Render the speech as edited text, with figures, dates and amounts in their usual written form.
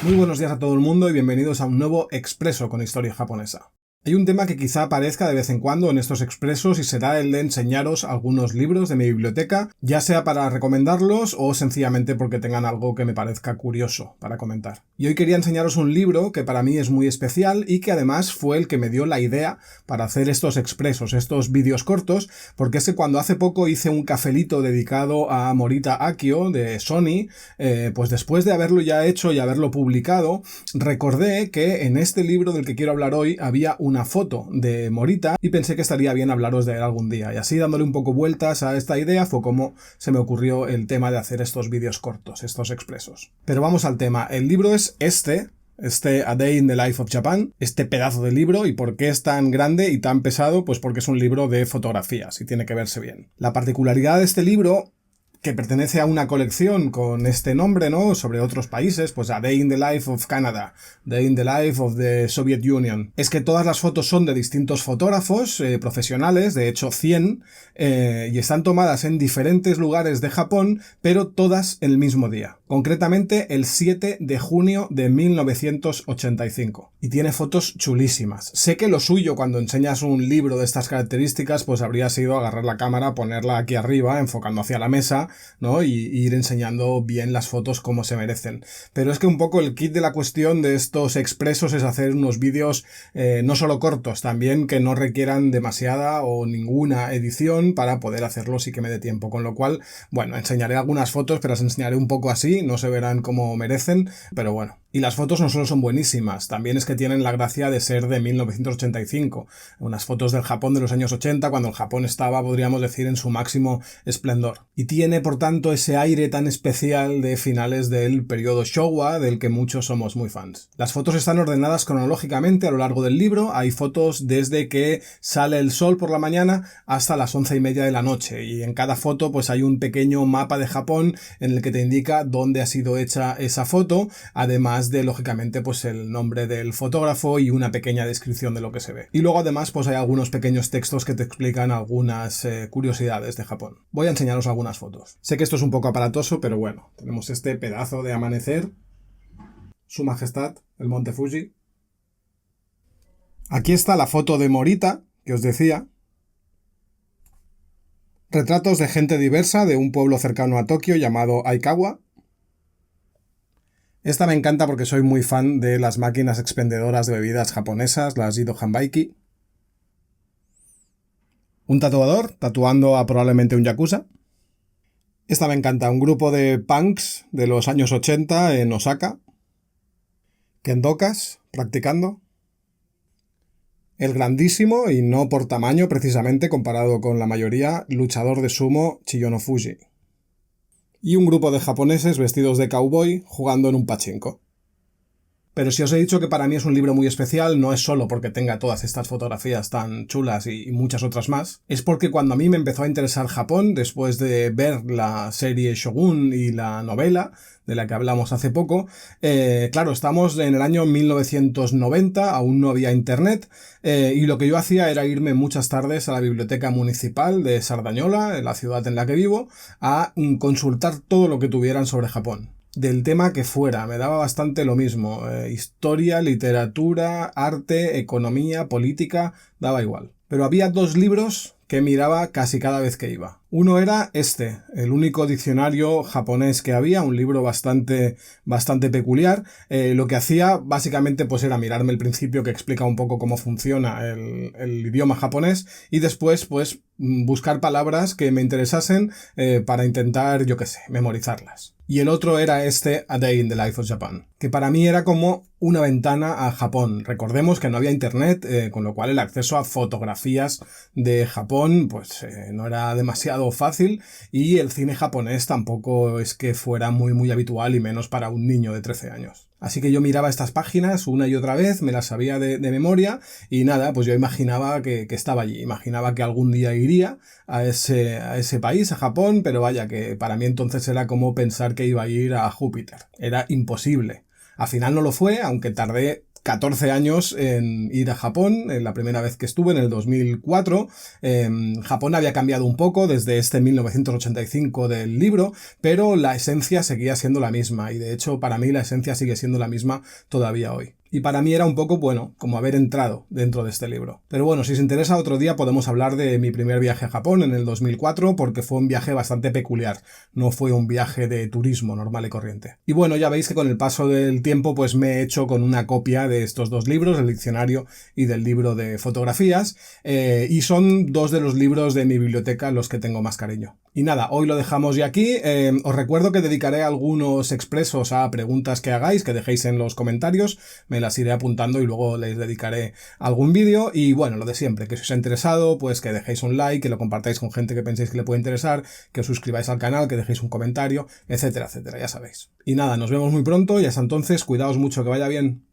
Muy buenos días a todo el mundo y bienvenidos a un nuevo Expreso con historia japonesa. Hay un tema que quizá aparezca de vez en cuando en estos expresos y será el de enseñaros algunos libros de mi biblioteca, ya sea para recomendarlos o sencillamente porque tengan algo que me parezca curioso para comentar. Y hoy quería enseñaros un libro que para mí es muy especial y que además fue el que me dio la idea para hacer estos expresos, estos vídeos cortos, porque es que cuando hace poco hice un cafelito dedicado a Morita Akio de Sony, pues después de haberlo ya hecho y haberlo publicado, recordé que en este libro del que quiero hablar hoy había una foto de Morita y pensé que estaría bien hablaros de él algún día, y así dándole un poco vueltas a esta idea fue como se me ocurrió el tema de hacer estos vídeos cortos, estos expresos. Pero vamos al tema. El libro es este A Day in the Life of Japan, este pedazo de libro. ¿Y por qué es tan grande y tan pesado? Pues porque es un libro de fotografías y tiene que verse bien. La particularidad de este libro, que pertenece a una colección con este nombre, ¿no?, sobre otros países, pues A Day in the Life of Canada, Day in the Life of the Soviet Union, es que todas las fotos son de distintos fotógrafos profesionales, de hecho 100, y están tomadas en diferentes lugares de Japón, pero todas el mismo día, concretamente el 7 de junio de 1985. Y tiene fotos chulísimas. Sé que lo suyo cuando enseñas un libro de estas características, pues habría sido agarrar la cámara, ponerla aquí arriba, enfocando hacia la mesa, ¿no?, y ir enseñando bien las fotos como se merecen. Pero es que un poco el kit de la cuestión de estos expresos es hacer unos vídeos no solo cortos, también que no requieran demasiada o ninguna edición para poder hacerlos y que me dé tiempo. Con lo cual, bueno, enseñaré algunas fotos, pero las enseñaré un poco así, no se verán como merecen, pero bueno. Y las fotos no solo son buenísimas, también es que tienen la gracia de ser de 1985. Unas fotos del Japón de los años 80, cuando el Japón estaba, podríamos decir, en su máximo esplendor. Y tiene, por tanto, ese aire tan especial de finales del periodo Showa, del que muchos somos muy fans. Las fotos están ordenadas cronológicamente a lo largo del libro. Hay fotos desde que sale el sol por la mañana hasta las 11:30 de la noche. Y en cada foto pues hay un pequeño mapa de Japón en el que te indica dónde ha sido hecha esa foto, además de, lógicamente, pues el nombre del fotógrafo y una pequeña descripción de lo que se ve. Y luego además pues hay algunos pequeños textos que te explican algunas curiosidades de Japón. Voy a enseñaros algunas fotos. Sé que esto es un poco aparatoso, pero bueno, tenemos este pedazo de amanecer, Su Majestad, el Monte Fuji. Aquí está la foto de Morita, que os decía. Retratos de gente diversa de un pueblo cercano a Tokio llamado Aikawa. Esta me encanta porque soy muy fan de las máquinas expendedoras de bebidas japonesas, las Jido Hanbaiki. Un tatuador tatuando a probablemente un yakuza. Esta me encanta, un grupo de punks de los años 80 en Osaka. Kendokas, practicando. El grandísimo, y no por tamaño precisamente comparado con la mayoría, luchador de sumo Chiyono Fuji. Y un grupo de japoneses vestidos de cowboy jugando en un pachinko. Pero si os he dicho que para mí es un libro muy especial, no es solo porque tenga todas estas fotografías tan chulas y muchas otras más, es porque cuando a mí me empezó a interesar Japón, después de ver la serie Shogun y la novela, de la que hablamos hace poco, claro, estamos en el año 1990, aún no había internet, y lo que yo hacía era irme muchas tardes a la biblioteca municipal de Sardañola, en la ciudad en la que vivo, a consultar todo lo que tuvieran sobre Japón. Del tema que fuera, me daba bastante lo mismo. Historia, literatura, arte, economía, política, daba igual. Pero había dos libros que miraba casi cada vez que iba. Uno era este, el único diccionario japonés que había, un libro bastante peculiar. Lo que hacía básicamente pues era mirarme el principio, que explica un poco cómo funciona el idioma japonés, y después pues buscar palabras que me interesasen para intentar, yo qué sé, memorizarlas. Y el otro era este A Day in the Life of Japan, que para mí era como una ventana a Japón. Recordemos que no había internet, con lo cual el acceso a fotografías de Japón pues no era demasiado fácil, y el cine japonés tampoco es que fuera muy habitual, y menos para un niño de 13 años. Así que yo miraba estas páginas una y otra vez, me las sabía de memoria, y nada, pues yo imaginaba que estaba allí, imaginaba que algún día iría a ese país, a Japón, pero vaya, que para mí entonces era como pensar que iba a ir a Júpiter. Era imposible. Al final no lo fue, aunque tardé 14 años en ir a Japón, la primera vez que estuve en el 2004. Japón había cambiado un poco desde este 1985 del libro, pero la esencia seguía siendo la misma, y de hecho para mí la esencia sigue siendo la misma todavía hoy. Y para mí era un poco, bueno, como haber entrado dentro de este libro. Pero bueno, si os interesa, otro día podemos hablar de mi primer viaje a Japón en el 2004, porque fue un viaje bastante peculiar. No fue un viaje de turismo normal y corriente. Y bueno, ya veis que con el paso del tiempo pues me he hecho con una copia de estos dos libros, el diccionario y del libro de fotografías, y son dos de los libros de mi biblioteca los que tengo más cariño. Y nada, hoy lo dejamos ya aquí. Os recuerdo que dedicaré algunos expresos a preguntas que hagáis, que dejéis en los comentarios. Me las iré apuntando y luego les dedicaré algún vídeo. Y bueno, lo de siempre, que si os ha interesado, pues que dejéis un like, que lo compartáis con gente que penséis que le puede interesar, que os suscribáis al canal, que dejéis un comentario, etcétera, etcétera, ya sabéis. Y nada, nos vemos muy pronto y hasta entonces, cuidaos mucho, que vaya bien.